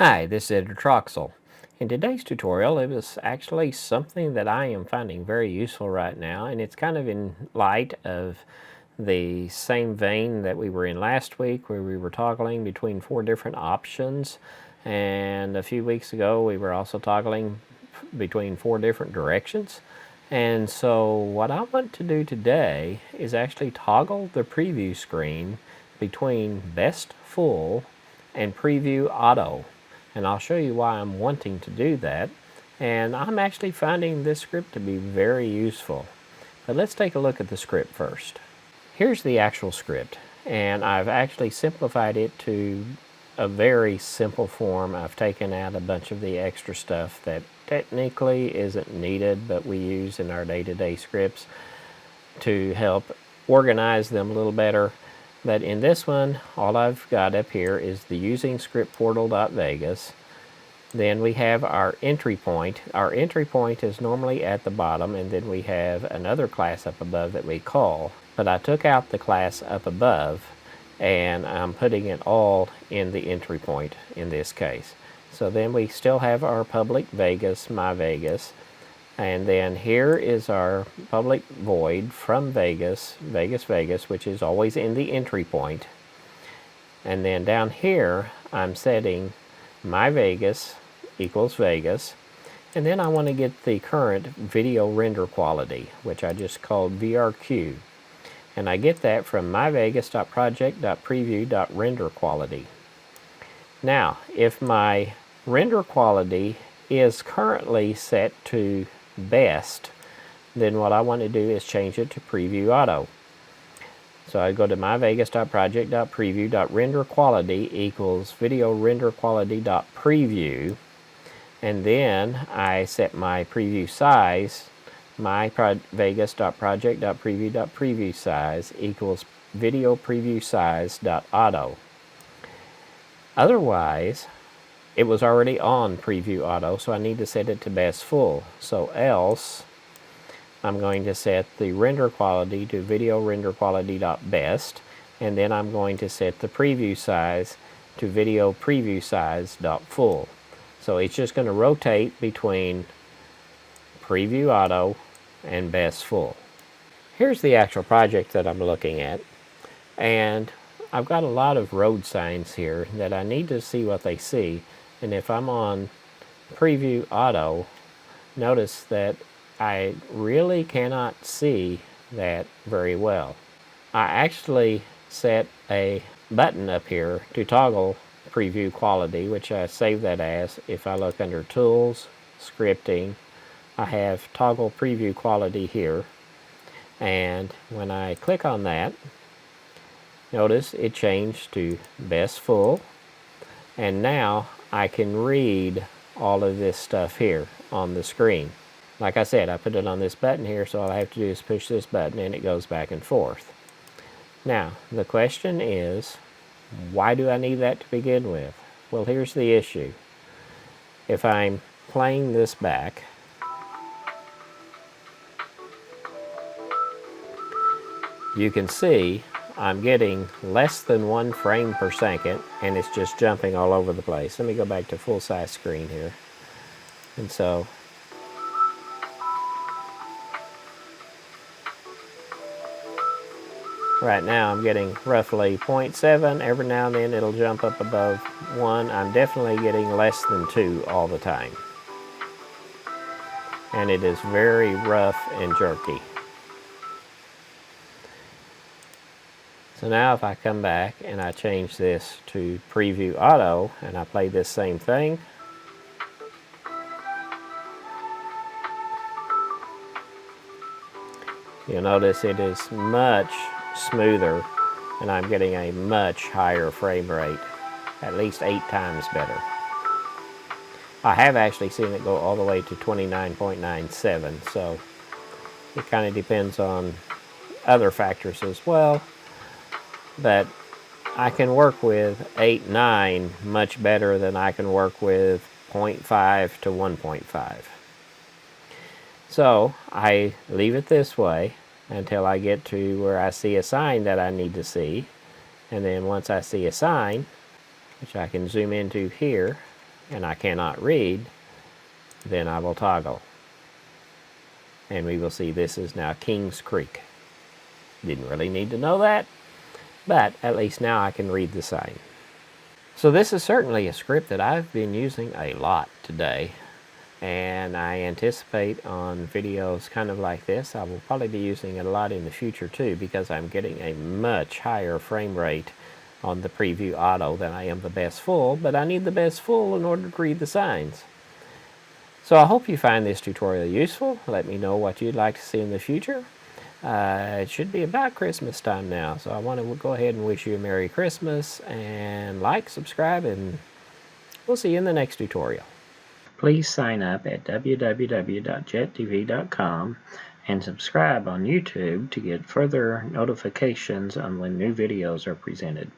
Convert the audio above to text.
Hi, this is Editor Troxel. In today's tutorial, it was actually something that I am finding very useful right now, and it's kind of in light of the same vein that we were in last week, where we were toggling between 4 different options, and a few weeks ago we were also toggling between 4 different directions. And so what I want to do today is actually toggle the preview screen between best full and preview auto. And I'll show you why I'm wanting to do that. And I'm actually finding this script to be very useful. But let's take a look at the script first. Here's the actual script, and I've actually simplified it to a very simple form. I've taken out a bunch of the extra stuff that technically isn't needed, but we use in our day-to-day scripts to help organize them a little better. But in this one, all I've got up here is the using script portal.vegas. Then we have our entry point. Our entry point is normally at the bottom, and then we have another class up above that we call. But I took out the class up above, and I'm putting it all in the entry point in this case. So then we still have our public Vegas, my Vegas. And then here is our public void from Vegas, Vegas, Vegas, which is always in the entry point. And then down here, I'm setting my Vegas equals Vegas. And then I want to get the current video render quality, which I just called VRQ. And I get that from myvegas.project.preview.render_quality. Now, if my render quality is currently set to best, then what I want to do is change it to preview auto. So I go to myvegas.project.preview.render_quality equals video render quality.preview, and then I set my preview size. myvegas.project.preview.preview size equals video preview size.auto. Otherwise, it was already on preview auto, so I need to set it to best full. So else, I'm going to set the render quality to video render quality.best, and then I'm going to set the preview size to video preview size.full. So it's just going to rotate between preview auto and best full. Here's the actual project that I'm looking at, and I've got a lot of road signs here that I need to see what they see. And if I'm on preview auto, notice that I really cannot see that very well. I actually set a button up here to toggle preview quality, which I save that as. If I look under tools, scripting, I have toggle preview quality here. And when I click on that, notice it changed to best full. And now I can read all of this stuff here on the screen. Like I said, I put it on this button here, so all I have to do is push this button and it goes back and forth. Now, the question is, why do I need that to begin with? Well, here's the issue. If I'm playing this back, you can see I'm getting less than 1 frame per second, and it's just jumping all over the place. Let me go back to full-size screen here. And so right now I'm getting roughly 0.7. Every now and then it'll jump up above 1. I'm definitely getting less than 2 all the time. And it is very rough and jerky. So now if I come back and I change this to preview auto and I play this same thing, you'll notice it is much smoother and I'm getting a much higher frame rate, at least 8 times better. I have actually seen it go all the way to 29.97, so it kind of depends on other factors as well. But I can work with 8, 9 much better than I can work with 0.5 to 1.5. So I leave it this way until I get to where I see a sign that I need to see. And then once I see a sign, which I can zoom into here, and I cannot read, then I will toggle. And we will see this is now Kings Creek. Didn't really need to know that, but at least now I can read the sign. So this is certainly a script that I've been using a lot today, and I anticipate on videos kind of like this, I will probably be using it a lot in the future too, because I'm getting a much higher frame rate on the preview auto than I am the best full, but I need the best full in order to read the signs. So I hope you find this tutorial useful. Let me know what you'd like to see in the future. It should be about Christmas time now, so I want to go ahead and wish you a Merry Christmas, and like, subscribe, and we'll see you in the next tutorial. Please sign up at www.jettv.com and subscribe on YouTube to get further notifications on when new videos are presented.